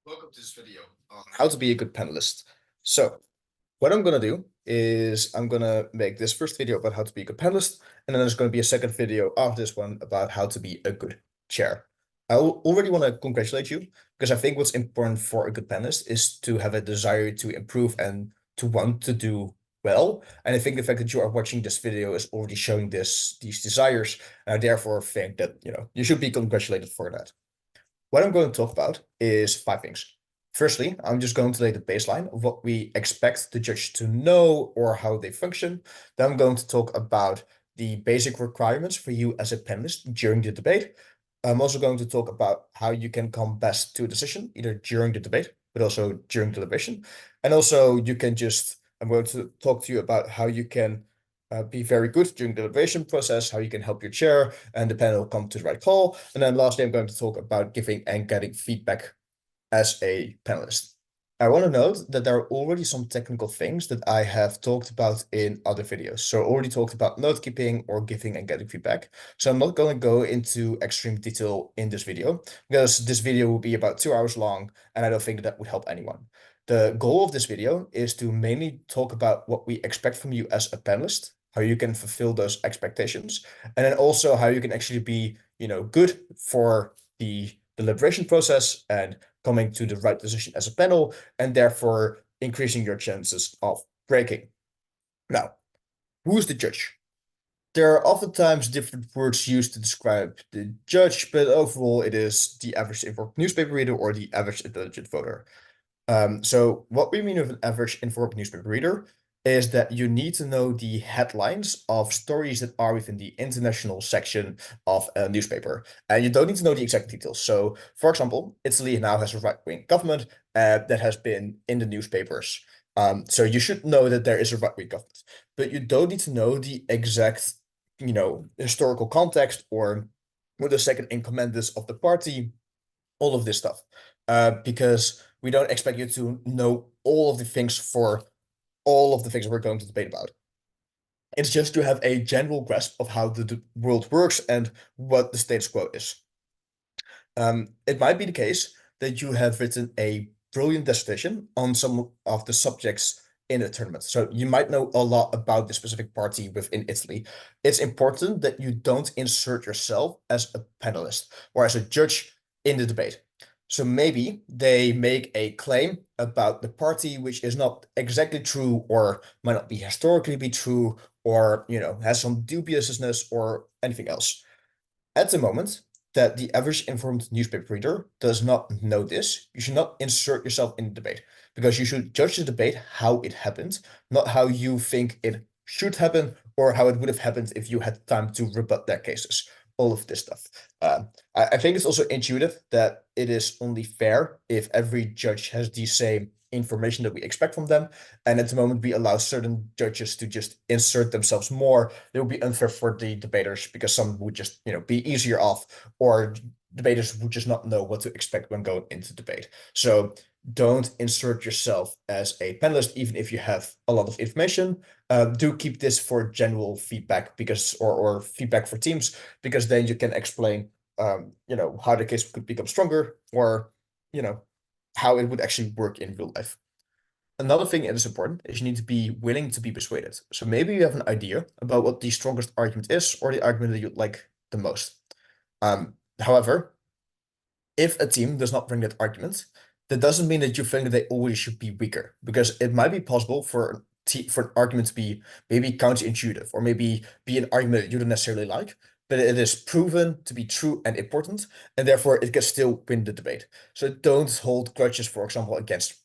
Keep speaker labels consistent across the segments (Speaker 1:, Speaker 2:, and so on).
Speaker 1: Welcome to this video on how to be a good panelist. So what I'm going to do is I'm going to make this first video about how to be a good panelist, and then there's going to be a second video after this one about how to be a good chair. I already want to congratulate you because I think what's important for a good panelist is to have a desire to improve and to want to do well. And I think the fact that you are watching this video is already showing these desires, and I therefore think that, you should be congratulated for that. What I'm going to talk about is five things. Firstly, I'm just going to lay the baseline of what we expect the judge to know or how they function. Then I'm going to talk about the basic requirements for you as a panelist during the debate. I'm also going to talk about how you can come best to a decision, either during the debate, but also during deliberation. And also I'm going to talk to you about how you can be very good during the deliberation process, how you can help your chair and the panel come to the right call. And then lastly, I'm going to talk about giving and getting feedback as a panelist. I want to note that there are already some technical things that I have talked about in other videos. So I already talked about note keeping or giving and getting feedback. So I'm not going to go into extreme detail in this video because this video will be about 2 hours long, and I don't think that would help anyone. The goal of this video is to mainly talk about what we expect from you as a panelist, how you can fulfill those expectations, and then also how you can actually be, good for the deliberation process and coming to the right decision as a panel, and therefore increasing your chances of breaking. Now, who's the judge? There are oftentimes different words used to describe the judge, but overall it is the average informed newspaper reader or the average intelligent voter. So what we mean with an average informed newspaper reader is that you need to know the headlines of stories that are within the international section of a newspaper. And you don't need to know the exact details. So, for example, Italy now has a right-wing government that has been in the newspapers. So you should know that there is a right-wing government, but you don't need to know the exact, historical context or who the second in command is of the party, all of this stuff, because we don't expect you to know all of the things for all of the things we're going to debate about. It's just to have a general grasp of how the world works and what the status quo is. It might be the case that you have written a brilliant dissertation on some of the subjects in a tournament. So you might know a lot about the specific party within Italy. It's important that you don't insert yourself as a panelist or as a judge in the debate. So maybe they make a claim about the party which is not exactly true or might not be historically be true or, has some dubiousness or anything else. At the moment that the average informed newspaper reader does not know this, you should not insert yourself in the debate because you should judge the debate how it happened, not how you think it should happen or how it would have happened if you had time to rebut their cases. All of this stuff. I think it's also intuitive that it is only fair if every judge has the same information that we expect from them. And at the moment, we allow certain judges to just insert themselves more. It would be unfair for the debaters because some would just, be easier off, or debaters would just not know what to expect when going into debate. So don't insert yourself as a panelist, even if you have a lot of information. Do keep this for general feedback because, or feedback for teams, because then you can explain, how the case could become stronger, or, you know, how it would actually work in real life. Another thing that is important is you need to be willing to be persuaded. So maybe you have an idea about what the strongest argument is or the argument that you like the most. However, if a team does not bring that argument, that doesn't mean that you think that they always should be weaker, because it might be possible for an argument to be maybe counterintuitive or maybe be an argument that you don't necessarily like, but it is proven to be true and important, and therefore it can still win the debate. So don't hold grudges, for example, against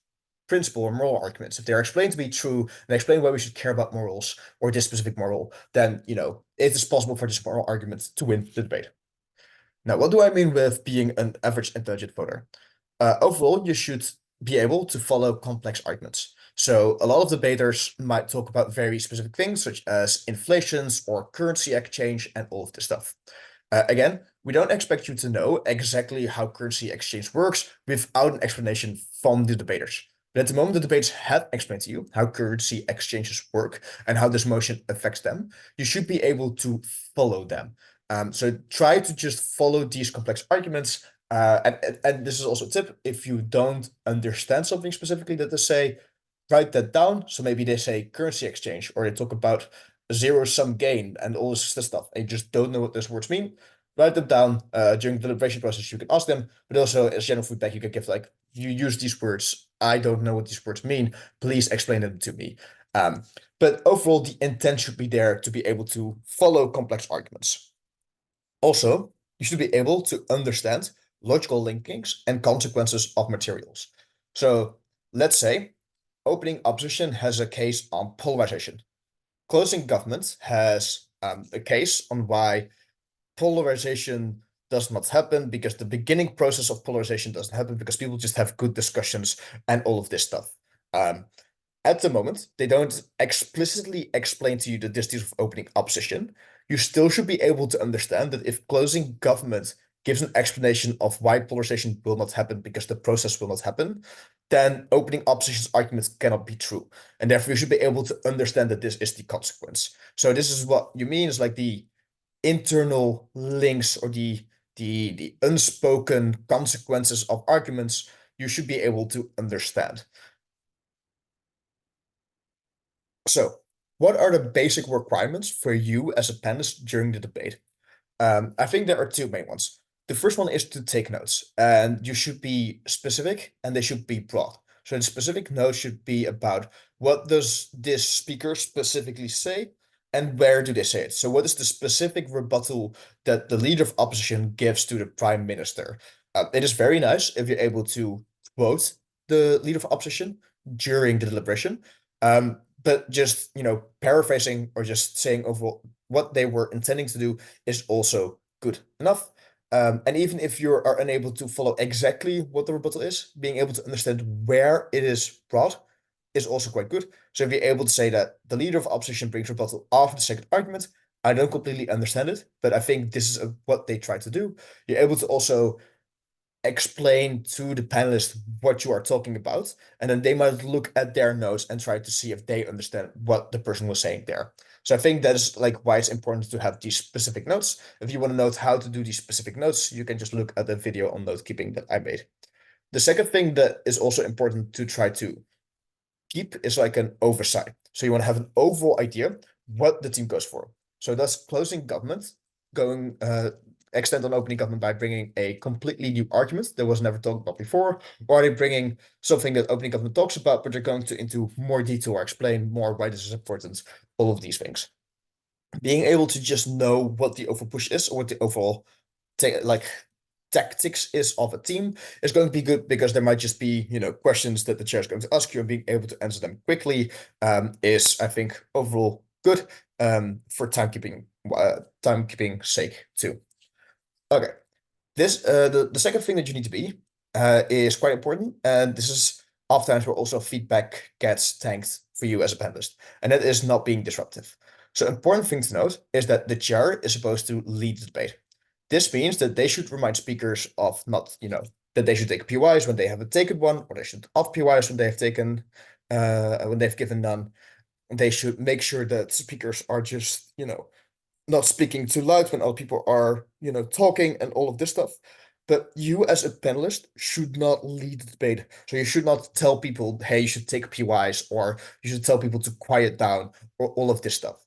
Speaker 1: principle or moral arguments. If they're explained to be true and explain why we should care about morals or this specific moral, then it is possible for this moral argument to win the debate. Now, what do I mean with being an average intelligent voter? Overall, you should be able to follow complex arguments. So a lot of debaters might talk about very specific things such as inflations or currency exchange and all of this stuff. Again, we don't expect you to know exactly how currency exchange works without an explanation from the debaters. But at the moment the debaters have explained to you how currency exchanges work and how this motion affects them, you should be able to follow them. So try to just follow these complex arguments And this is also a tip. If you don't understand something specifically that they say, write that down. So maybe they say currency exchange, or they talk about zero-sum gain and all this stuff, and you just don't know what those words mean. Write them down. During the deliberation process, you can ask them, but also as general feedback, you can give like, you use these words. I don't know what these words mean. Please explain them to me. Um, but overall, the intent should be there to be able to follow complex arguments. Also, you should be able to understand logical linkings and consequences of materials. So let's say opening opposition has a case on polarization. Closing government has a case on why polarization does not happen, because the beginning process of polarization doesn't happen because people just have good discussions and all of this stuff. Um, at the moment, they don't explicitly explain to you the distance of opening opposition. You still should be able to understand that if closing government gives an explanation of why polarization will not happen because the process will not happen, then opening opposition's argument cannot be true. And therefore, you should be able to understand that this is the consequence. So this is what you mean is like the internal links, or the unspoken consequences of arguments you should be able to understand. So, what are the basic requirements for you as a panelist during the debate? I think there are two main ones. The first one is to take notes, and you should be specific and they should be broad. So the specific notes should be about what does this speaker specifically say and where do they say it. So what is the specific rebuttal that the leader of opposition gives to the prime minister? It is very nice if you're able to quote the leader of opposition during the deliberation. But just, paraphrasing or just saying overall what they were intending to do is also good enough. And even if you are unable to follow exactly what the rebuttal is, being able to understand where it is brought is also quite good. So if you're able to say that the leader of opposition brings rebuttal after the second argument, I don't completely understand it, but I think this is what they try to do. You're able to also explain to the panelists what you are talking about, and then they might look at their notes and try to see if they understand what the person was saying there. So I think that is like why it's important to have these specific notes. If you want to know how to do these specific notes, you can just look at the video on note keeping that I made. The second thing that is also important to try to keep is like an oversight. So you want to have an overall idea what the team goes for. So that's closing government, going extend on opening government by bringing a completely new argument that was never talked about before, or are they bringing something that opening government talks about, but they're going to into more detail or explain more why this is important, all of these things. Being able to just know what the overall push is or what the overall like tactics is of a team is going to be good, because there might just be questions that the chair is going to ask you, and being able to answer them quickly is, I think, overall good for timekeeping sake too. Okay, this the second thing that you need to be is quite important, and this is oftentimes where also feedback gets tanked for you as a panelist, and that is not being disruptive. So important thing to note is that the chair is supposed to lead the debate. This means that they should remind speakers of not, that they should take PYs when they haven't taken one, or they should off PYs when they have taken, when they've given none. They should make sure that speakers are just, not speaking too loud when other people are, talking and all of this stuff. But you as a panelist should not lead the debate. So you should not tell people, hey, you should take PYs, or you should tell people to quiet down, or all of this stuff.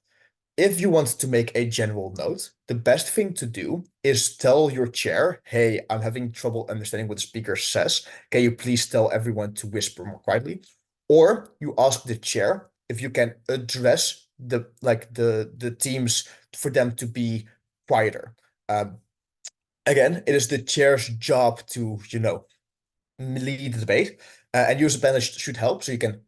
Speaker 1: If you want to make a general note, the best thing to do is tell your chair, hey, I'm having trouble understanding what the speaker says. Can you please tell everyone to whisper more quietly? Or you ask the chair if you can address the teams for them to be quieter. Um, Again, it is the chair's job to, lead the debate, and you as a panelist should help, so you can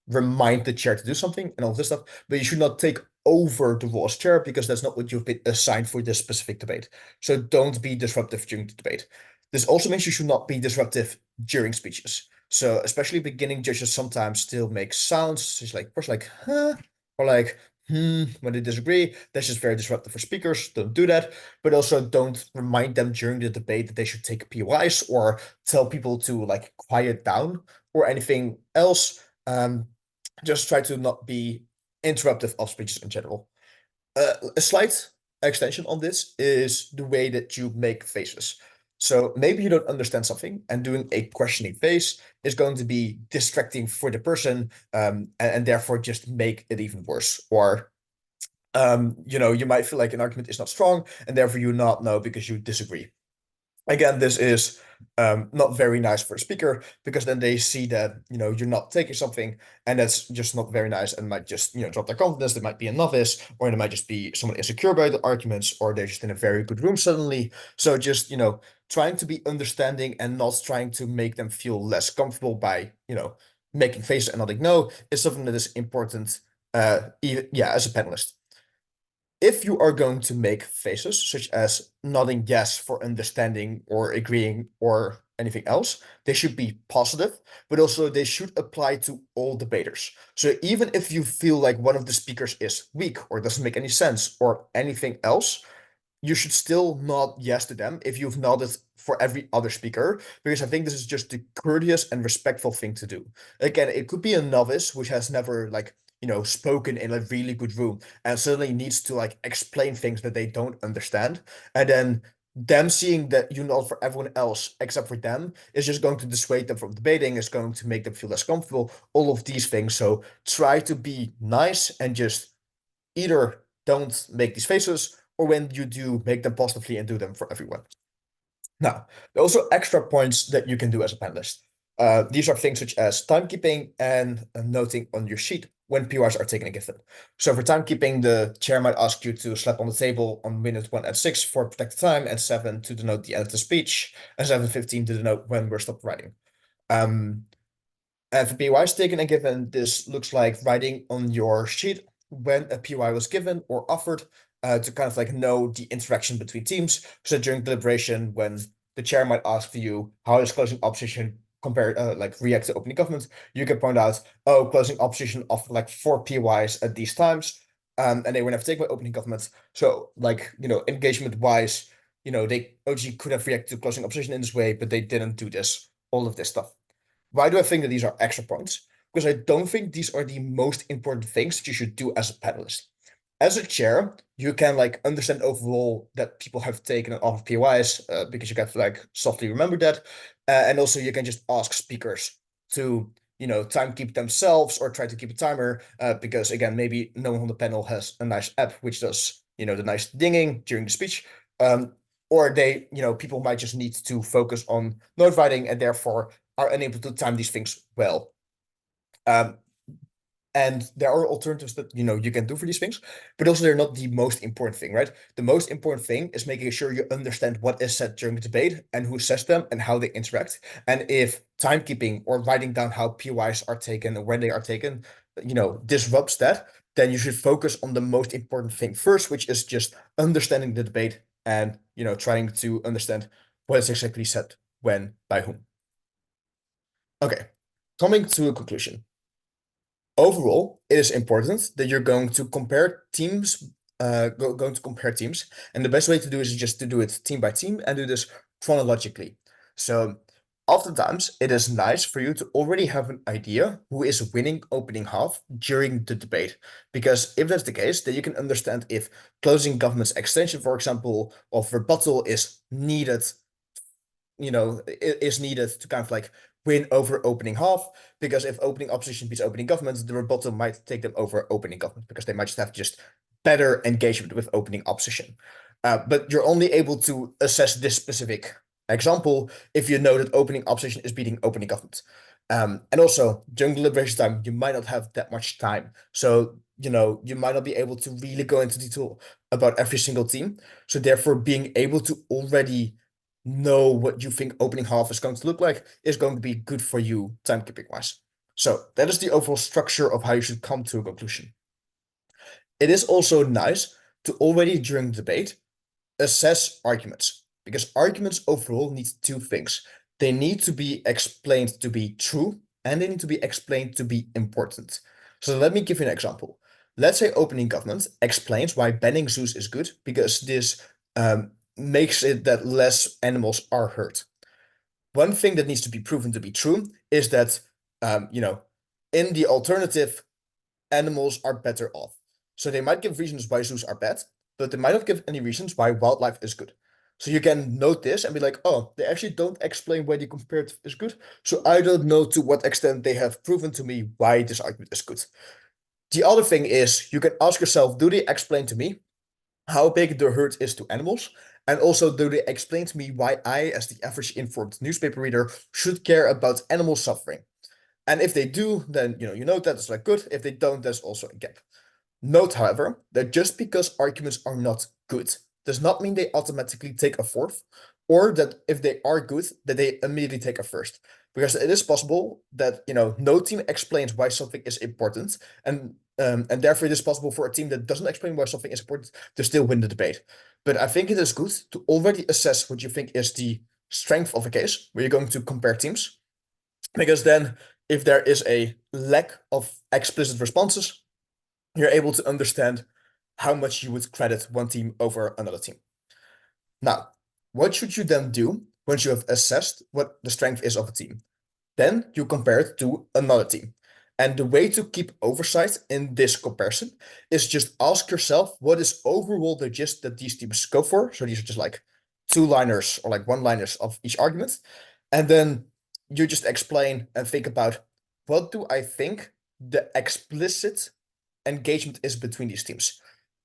Speaker 1: remind the chair to do something and all this stuff. But you should not take over the role as chair, because that's not what you've been assigned for this specific debate. So don't be disruptive during the debate. This also means you should not be disruptive during speeches. So especially beginning judges sometimes still make sounds, just like first like huh, or like when they disagree. That's just very disruptive for speakers. Don't do that. But also don't remind them during the debate that they should take PYs, or tell people to like quiet down or anything else. Just try to not be interruptive of speeches in general. A slight extension on this is the way that you make faces. So maybe you don't understand something, and doing a questioning phase is going to be distracting for the person, and therefore just make it even worse. Or you might feel like an argument is not strong, and therefore you not know because you disagree. Again, this is not very nice for a speaker, because then they see that you're not taking something, and that's just not very nice, and might just drop their confidence. They might be a novice, or they might just be someone insecure about the arguments, or they're just in a very good room suddenly. So just trying to be understanding and not trying to make them feel less comfortable by making faces and nodding no is something that is important. As a panelist, if you are going to make faces, such as nodding yes for understanding or agreeing or anything else, they should be positive, but also they should apply to all debaters. So even if you feel like one of the speakers is weak or doesn't make any sense or anything else, you should still nod yes to them if you've nodded for every other speaker, because I think this is just the courteous and respectful thing to do. Again, it could be a novice which has never spoken in a really good room and suddenly needs to explain things that they don't understand, and then them seeing that you nod for everyone else except for them is just going to dissuade them from debating, is going to make them feel less comfortable, all of these things. So try to be nice and just either don't make these faces, or when you do, make them positively and do them for everyone. Now, there are also extra points that you can do as a panelist. These are things such as timekeeping and noting on your sheet when POIs are taken and given. So for timekeeping, the chair might ask you to slap on the table on minute 1 and 6 for protected time, and 7 to denote the end of the speech, and 7:15 to denote when we're stopped writing. Um, and for POIs taken and given, this looks like writing on your sheet when a POI was given or offered, to kind of know the interaction between teams. So during deliberation, when the chair might ask for you, how does closing opposition react to opening government, you can point out, oh, closing opposition offered 4 POIs at these times, and they were never taken by opening government. So engagement wise, they OG could have reacted to closing opposition in this way, but they didn't do this. All of this stuff. Why do I think that these are extra points? Because I don't think these are the most important things that you should do as a panelist. As a chair, you can understand overall that people have taken an off of POIs, because you can softly remember that, and also you can just ask speakers to time keep themselves or try to keep a timer, because again, maybe no one on the panel has a nice app which does the nice dinging during the speech, or people might just need to focus on note writing and therefore are unable to time these things well. And there are alternatives that you can do for these things, but also they're not the most important thing, right? The most important thing is making sure you understand what is said during the debate and who says them and how they interact. And if timekeeping or writing down how POIs are taken or when they are taken, disrupts that, then you should focus on the most important thing first, which is just understanding the debate and trying to understand what is exactly said when by whom. Okay, coming to a conclusion. Overall, it is important that you're going to compare teams, going to compare teams, and the best way to do is just to do it team by team and do this chronologically. So oftentimes it is nice for you to already have an idea who is winning opening half during the debate, because if that's the case, then you can understand if closing government's extension, for example, of rebuttal is needed, is needed to kind of win over opening half, because if opening opposition beats opening government, the rebuttal might take them over opening government because they might just have better engagement with opening opposition. But you're only able to assess this specific example if you know that opening opposition is beating opening government. And also during deliberation time, you might not have that much time. So, you might not be able to really go into detail about every single team. So therefore, being able to already know what you think opening half is going to look like is going to be good for you timekeeping wise. So that is the overall structure of how you should come to a conclusion. It is also nice to already during debate assess arguments, because arguments overall need 2 things. They need to be explained to be true, and they need to be explained to be important. So let me give you an example. Let's say opening government explains why banning zoos is good because this makes it that less animals are hurt. One thing that needs to be proven to be true is that, in the alternative, animals are better off. So they might give reasons why zoos are bad, but they might not give any reasons why wildlife is good. So you can note this and be like, oh, they actually don't explain why the comparative is good. So I don't know to what extent they have proven to me why this argument is good. The other thing is you can ask yourself, do they explain to me how big the hurt is to animals? And also, do they explain to me why I, as the average informed newspaper reader, should care about animal suffering? And if they do, then you know that it's like good. If they don't, there's also a gap. Note, however, that just because arguments are not good does not mean they automatically take a fourth, or that if they are good, that they immediately take a first. Because it is possible that no team explains why something is important, and therefore it is possible for a team that doesn't explain why something is important to still win the debate. But I think it is good to already assess what you think is the strength of a case where you're going to compare teams, because then if there is a lack of explicit responses, you're able to understand how much you would credit one team over another team. Now, what should you then do once you have assessed what the strength is of a team? Then you compare it to another team. And the way to keep oversight in this comparison is just ask yourself what is overall the gist that these teams go for. So these are just like two-liners or like one-liners of each argument. And then you just explain and think about, what do I think the explicit engagement is between these teams?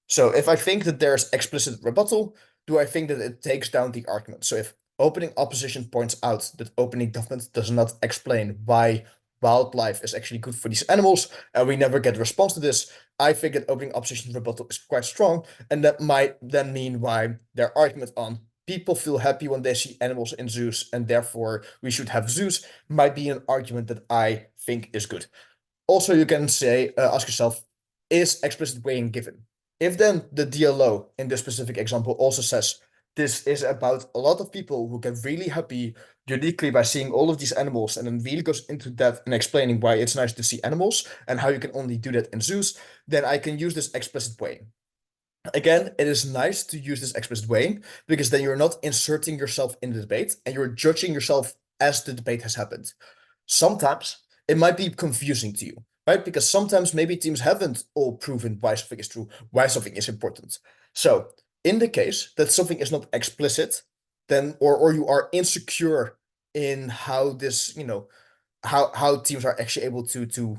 Speaker 1: So if I think that there's explicit rebuttal, do I think that it takes down the argument? So if opening opposition points out that opening government does not explain why wildlife is actually good for these animals, and we never get a response to this, I think that opening opposition rebuttal is quite strong, and that might then mean why their argument on people feel happy when they see animals in zoos, and therefore we should have zoos, might be an argument that I think is good. Also, you can say, ask yourself, is explicit weighing given? If then the DLO in this specific example also says this is about a lot of people who get really happy uniquely by seeing all of these animals, and then really goes into depth in explaining why it's nice to see animals and how you can only do that in zoos, then I can use this explicit weighing. Again, it is nice to use this explicit weighing because then you're not inserting yourself in the debate and you're judging yourself as the debate has happened. Sometimes it might be confusing to you, right? Because sometimes maybe teams haven't all proven why something is true, why something is important. So in the case that something is not explicit, then or you are insecure in how this, how teams are actually able to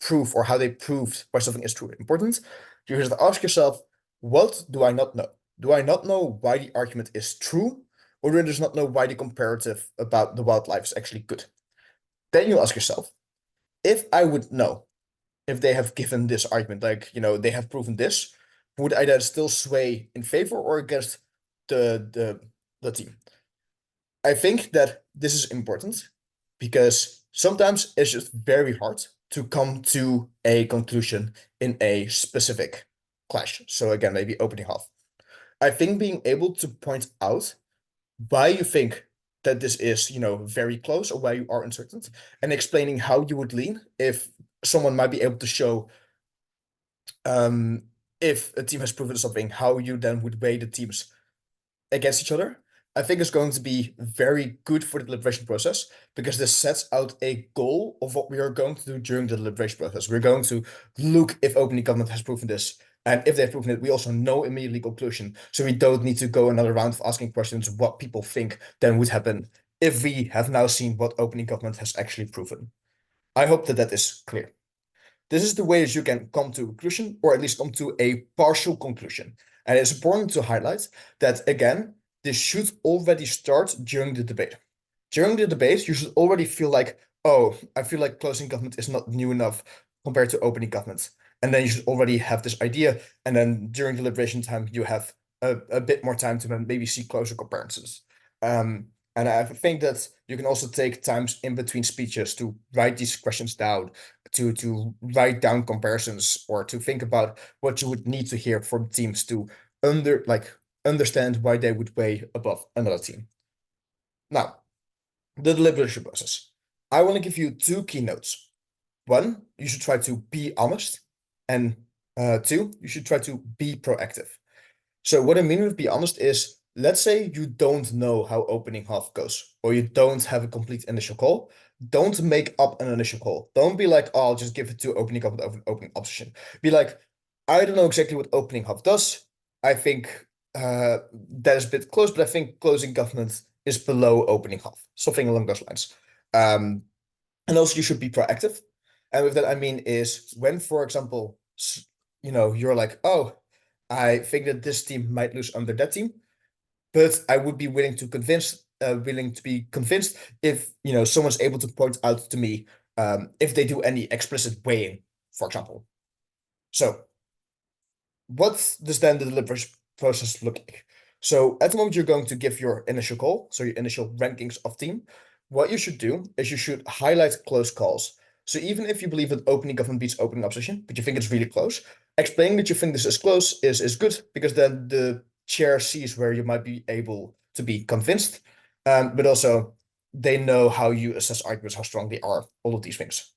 Speaker 1: prove, or how they proved why something is true important, you have to ask yourself, what do I not know? Do I not know why the argument is true, or do I just not know why the comparative about the wildlife is actually good? Then you ask yourself, if I would know if they have given this argument, like, they have proven this, would I then still sway in favor or against the team? I think that this is important because sometimes it's just very hard to come to a conclusion in a specific clash. So again, maybe opening half. I think being able to point out why you think that this is, very close, or why you are uncertain, and explaining how you would lean if someone might be able to show, um, if a team has proven something, how you then would weigh the teams against each other, I think is going to be very good for the deliberation process, because this sets out a goal of what we are going to do during the deliberation process. We're going to look if opening government has proven this. And if they've proven it, we also know immediately conclusion. So we don't need to go another round of asking questions what people think then would happen if we have now seen what opening government has actually proven. I hope that that is clear. This is the ways you can come to a conclusion, or at least come to a partial conclusion. And it's important to highlight that, again, this should already start during the debate. During the debate, you should already feel like, oh, I feel like closing government is not new enough compared to opening government. And then you should already have this idea. And then during deliberation time, you have a bit more time to maybe see closer comparisons. And I think that you can also take times in between speeches to write these questions down, to write down comparisons, or to think about what you would need to hear from teams to understand why they would weigh above another team. Now, the deliberation process. I want to give you two keynotes. One, you should try to be honest, and two, you should try to be proactive. So what I mean with be honest is, let's say you don't know how opening half goes, or you don't have a complete initial call. Don't make up an initial call. Don't be like, oh, I'll just give it to opening up with opening opposition. Be like, I don't know exactly what opening half does. I think that is a bit close, but I think closing government is below opening half, something along those lines. Um, and also you should be proactive. And with that, I mean is when, for example, you're like, oh, I think that this team might lose under that team, but I would be willing to be convinced if, someone's able to point out to me, if they do any explicit weighing, for example. So what does then the delivery process look like? So at the moment you're going to give your initial call, so your initial rankings of team. What you should do is you should highlight close calls. So even if you believe that opening government beats opening opposition, but you think it's really close, explaining that you think this is close is good, because then the chair sees where you might be able to be convinced, but also they know how you assess arguments, how strong they are, all of these things.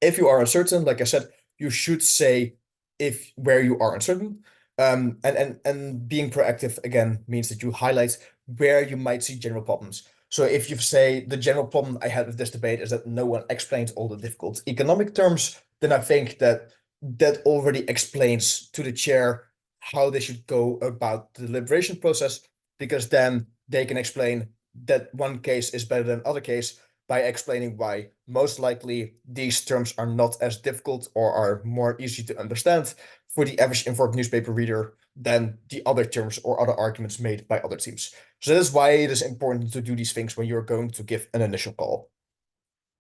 Speaker 1: If you are uncertain, like I said, you should say if where you are uncertain. And being proactive again means that you highlight where you might see general problems. So if you say the general problem I had with this debate is that no one explains all the difficult economic terms, then I think that that already explains to the chair how they should go about the deliberation process, because then they can explain that one case is better than other case by explaining why most likely these terms are not as difficult or are more easy to understand for the average informed newspaper reader than the other terms or other arguments made by other teams. So that is why it is important to do these things when you're going to give an initial call.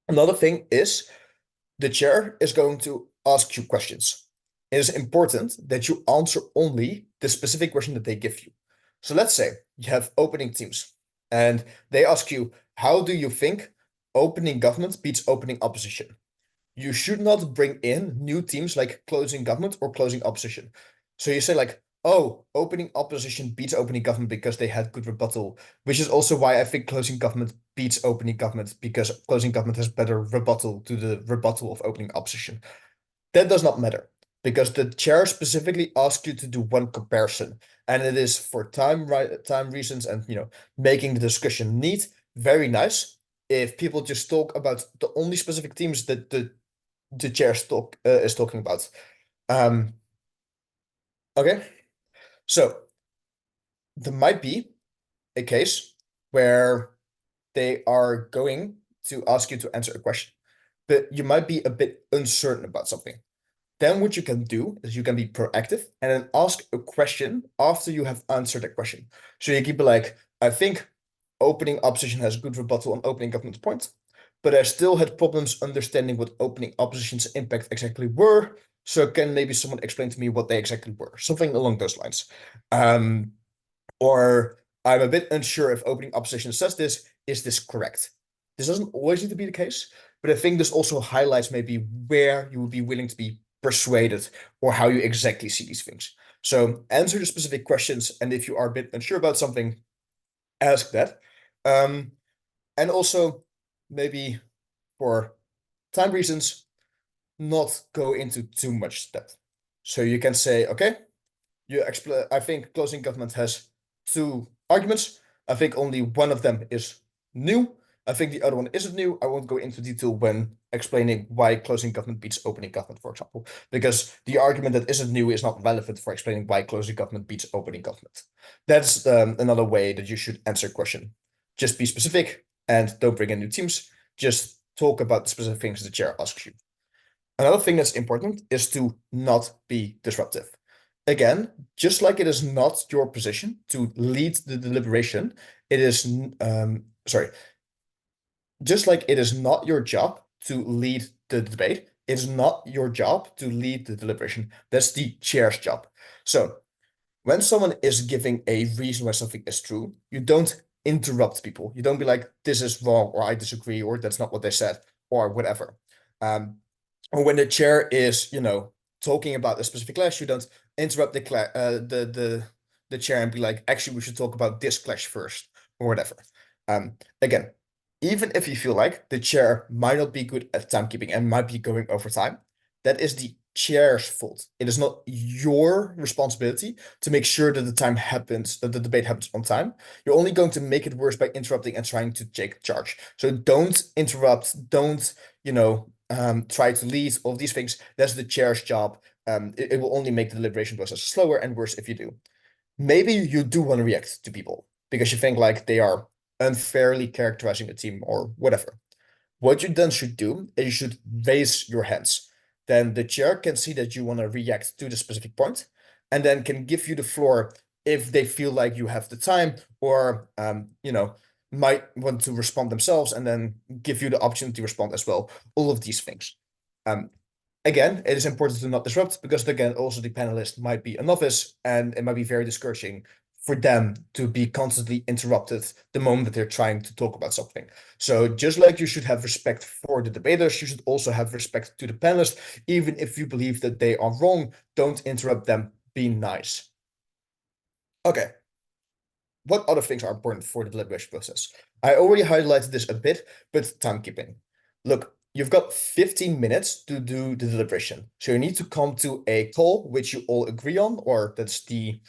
Speaker 1: Another thing is the chair is going to ask you questions. It is important that you answer only the specific question that they give you. So let's say you have opening teams and they ask you, how do you think opening government beats opening opposition? You should not bring in new teams like closing government or closing opposition. So you say like, oh, opening opposition beats opening government because they had good rebuttal, which is also why I think closing government beats opening government, because closing government has better rebuttal to the rebuttal of opening opposition. That does not matter, because the chair specifically asks you to do one comparison, and it is for time reasons and making the discussion neat. Very nice if people just talk about the only specific teams that the chair is talking about. Um, okay, so there might be a case where they are going to ask you to answer a question, but you might be a bit uncertain about something. Then what you can do is you can be proactive and then ask a question after you have answered a question. So you keep it like, I think opening opposition has good rebuttal on opening government's point, but I still had problems understanding what opening opposition's impact exactly were. So can maybe someone explain to me what they exactly were? Something along those lines. Um, or I'm a bit unsure if opening opposition says this. Is this correct? This doesn't always need to be the case, but I think this also highlights maybe where you would be willing to be persuaded or how you exactly see these things. So answer the specific questions, and if you are a bit unsure about something, ask that. Um, and also maybe for time reasons, not go into too much depth. So you can say, okay, I think closing government has two arguments. I think only one of them is new. I think the other one isn't new. I won't go into detail when explaining why closing government beats opening government, for example, because the argument that isn't new is not relevant for explaining why closing government beats opening government. That's another way that you should answer a question. Just be specific and don't bring in new teams. Just talk about the specific things the chair asks you. Another thing that's important is to not be disruptive. Again, just like it is not your position to lead the deliberation, it is, sorry, just like it is not your job to lead the debate, it's not your job to lead the deliberation. That's the chair's job. So when someone is giving a reason why something is true, you don't interrupt people. You don't be like, this is wrong, or I disagree, or that's not what they said, or whatever. Um, or when the chair is, talking about a specific clash, you don't interrupt the chair and be like, actually, we should talk about this clash first, or whatever. Again, even if you feel like the chair might not be good at timekeeping and might be going over time, that is the chair's fault. It is not your responsibility to make sure that the debate happens on time. You're only going to make it worse by interrupting and trying to take charge. So don't interrupt, don't, try to lead all these things. That's the chair's job. It will only make the deliberation process slower and worse if you do. maybe you do want to react to people because you think like they are unfairly characterizing a team or whatever. What you then should do is you should raise your hands. Then the chair can see that you want to react to the specific point and then can give you the floor if they feel like you have the time or, might want to respond themselves and then give you the option to respond as well. All of these things. Um, Again, it is important to not disrupt because again, also the panelist might be a novice and it might be very discouraging for them to be constantly interrupted the moment that they're trying to talk about something. So just like you should have respect for the debaters, you should also have respect to the panelists, even if you believe that they are wrong, don't interrupt them, be nice. Okay, what other things are important for the deliberation process? I already highlighted this a bit, but timekeeping. Look, you've got 15 minutes to do the deliberation. So you need to come to a call which you all agree on, or that's the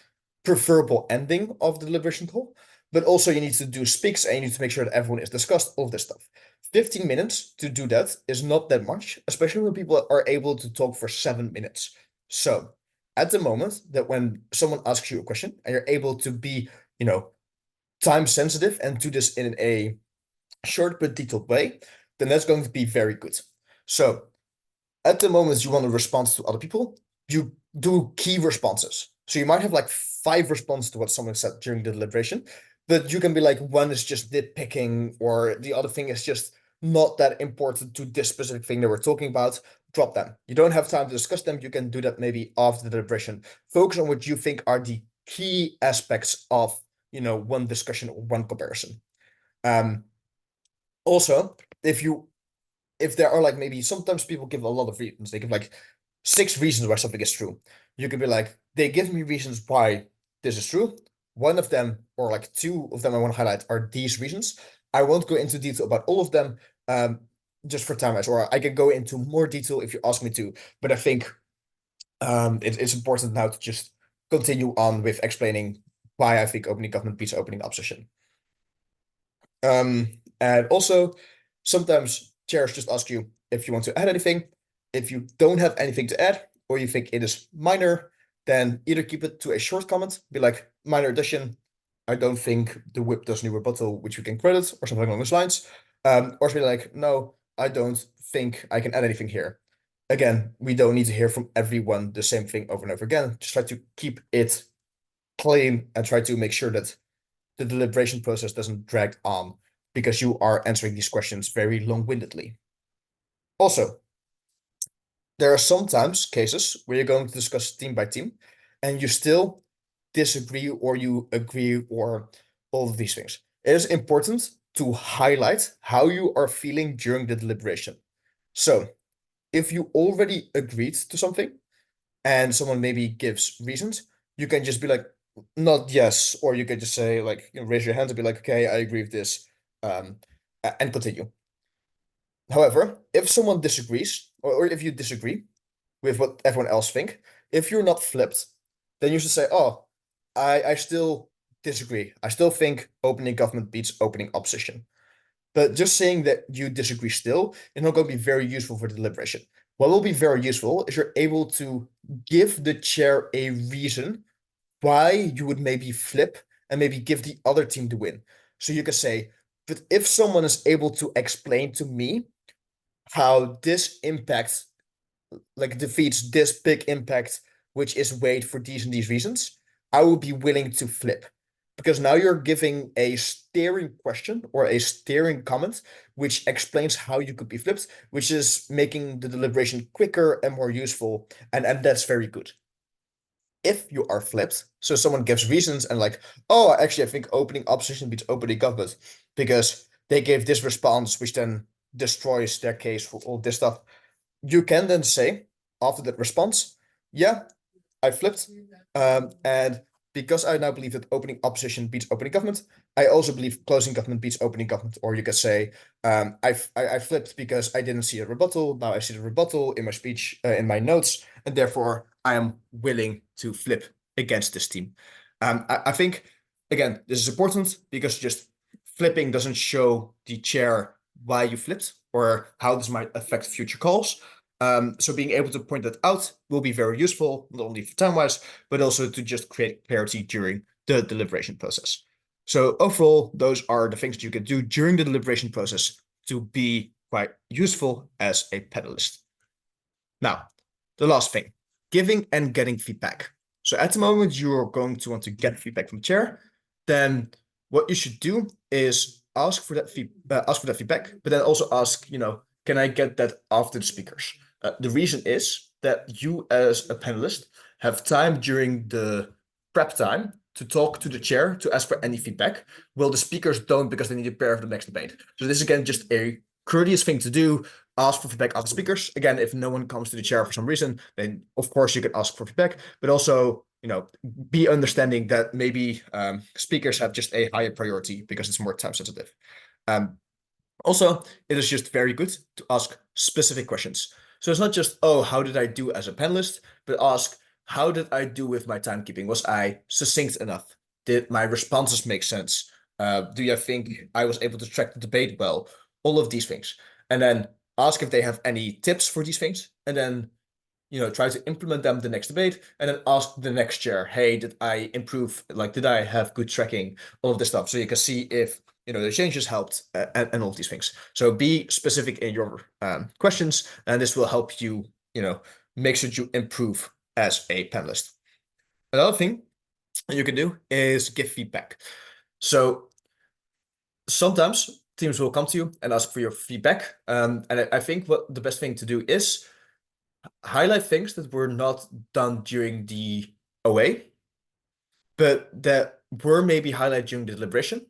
Speaker 1: preferable ending of the deliberation call. But also you need to do speaks and you need to make sure that everyone is discussed, all this stuff. 15 minutes to do that is not that much, especially when people are able to talk for 7 minutes. So at the moment that when someone asks you a question and you're able to be, you know, time sensitive and do this in a short but detailed way, then that's going to be very good. So at the moment you want to respond to other people, you do key responses. So you might have like 5 responses to what someone said during the deliberation, but you can be like, one is just nitpicking, or the other thing is just not that important to this specific thing that we're talking about. Drop them. You don't have time to discuss them. You can do that maybe after the deliberation. Focus on what you think are the key aspects of, one discussion or one comparison. Um, Also, if there are like maybe sometimes people give a lot of reasons. They give like 6 reasons why something is true. You can be like, they give me reasons why this is true. One of them, or like 2 of them I want to highlight are these reasons. I won't go into detail about all of them, just for time wise, or I can go into more detail if you ask me to. But I think it's important now to just continue on with explaining why I think opening government beats opening opposition. And also, sometimes chairs just ask you if you want to add anything. If you don't have anything to add, or you think it is minor, then either keep it to a short comment, be like, minor addition, I don't think the whip does new rebuttal, which we can credit, or something along those lines. Or be like, no, I don't think I can add anything here. Again, we don't need to hear from everyone the same thing over and over again. Just try to keep it clean and try to make sure that the deliberation process doesn't drag on because you are answering these questions very long-windedly. Also, there are sometimes cases where you're going to discuss team by team and you still disagree or you agree or all of these things. It is important to highlight how you are feeling during the deliberation. So if you already agreed to something and someone maybe gives reasons, you can just be like, not yes, or you can just say like, raise your hand and be like, okay, I agree with this, um, and continue. However, if someone disagrees, or if you disagree with what everyone else think, if you're not flipped, then you should say, oh, I still disagree. I still think opening government beats opening opposition. But just saying that you disagree still is not going to be very useful for the deliberation. What will be very useful is you're able to give the chair a reason why you would maybe flip and maybe give the other team the win. So you can say, but if someone is able to explain to me how this impacts, like defeats this big impact, which is weighed for these and these reasons, I will be willing to flip. Because now you're giving a steering question or a steering comment, which explains how you could be flipped, which is making the deliberation quicker and more useful. And that's very good. If you are flipped, so someone gives reasons and like, oh, actually, I think opening opposition beats opening government because they gave this response, which then destroys their case for all this stuff. You can then say after that response, yeah, I flipped. And because I now believe that opening opposition beats opening government, I also believe closing government beats opening government. Or you could say, I flipped because I didn't see a rebuttal. Now I see the rebuttal in my speech, in my notes, and therefore I am willing to flip against this team. I think, again, this is important because just flipping doesn't show the chair why you flipped or how this might affect future calls. So being able to point that out will be very useful, not only for time-wise, but also to just create clarity during the deliberation process. So overall, those are the things you can do during the deliberation process to be quite useful as a panelist. Now, the last thing, giving and getting feedback. So at the moment you're going to want to get feedback from the chair, then what you should do is ask for that feedback, but then also ask, can I get that after the speakers? The reason is that you as a panelist have time during the prep time to talk to the chair to ask for any feedback. Well, the speakers don't because they need to prepare for the next debate. So this is again just a courteous thing to do. Ask for feedback of the speakers. Again, if no one comes to the chair for some reason, then of course you can ask for feedback, but also, be understanding that maybe speakers have just a higher priority because it's more time sensitive. Also, it is just very good to ask specific questions. So it's not just, oh, how did I do as a panelist, but ask, how did I do with my timekeeping? Was I succinct enough? Did my responses make sense? Do you think I was able to track the debate well? All of these things. And then ask if they have any tips for these things. And then, try to implement them the next debate. And then ask the next chair, hey, did I improve? Like, did I have good tracking? All of this stuff. So you can see if the changes helped and all of these things. So be specific in your questions, and this will help you, make sure you improve as a panelist. Another thing you can do is give feedback. So sometimes teams will come to you and ask for your feedback. And I think what the best thing to do is highlight things that were not done during the OA, but that were maybe highlighted during the deliberation,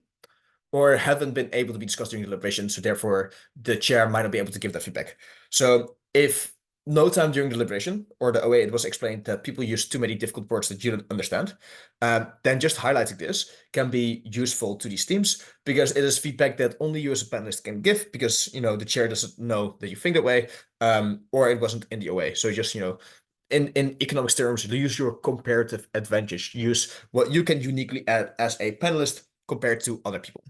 Speaker 1: or haven't been able to be discussed during deliberation, so therefore the chair might not be able to give that feedback. So if no time during deliberation or the OA it was explained that people use too many difficult words that you don't understand, then just highlighting this can be useful to these teams because it is feedback that only you as a panelist can give because the chair doesn't know that you think that way, or it wasn't in the OA. So just in economics terms, use your comparative advantage. Use what you can uniquely add as a panelist compared to other people.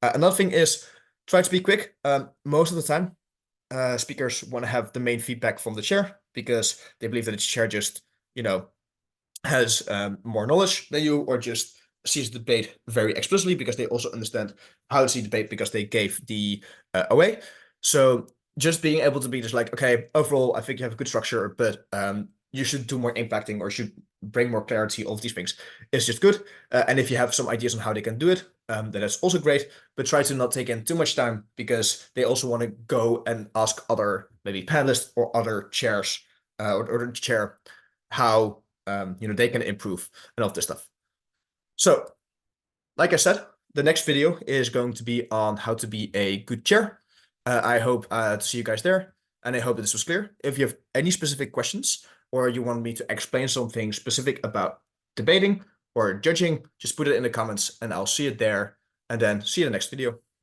Speaker 1: Another thing is try to be quick. Most of the time, speakers want to have the main feedback from the chair because they believe that the chair just, has more knowledge than you, or just sees the debate very explicitly because they also understand how to see the debate because they gave the away. So just being able to be just like, okay, overall, I think you have a good structure, but you should do more impacting or should bring more clarity of these things. It's just good. And if you have some ideas on how they can do it, then that's also great. But try to not take in too much time because they also want to go and ask other maybe panelists or other chairs or the chair how they can improve and all this stuff. So, like I said, the next video is going to be on how to be a good chair. I hope to see you guys there, and I hope that this was clear. If you have any specific questions or you want me to explain something specific about debating or judging, just put it in the comments and I'll see it there, and then see you in the next video.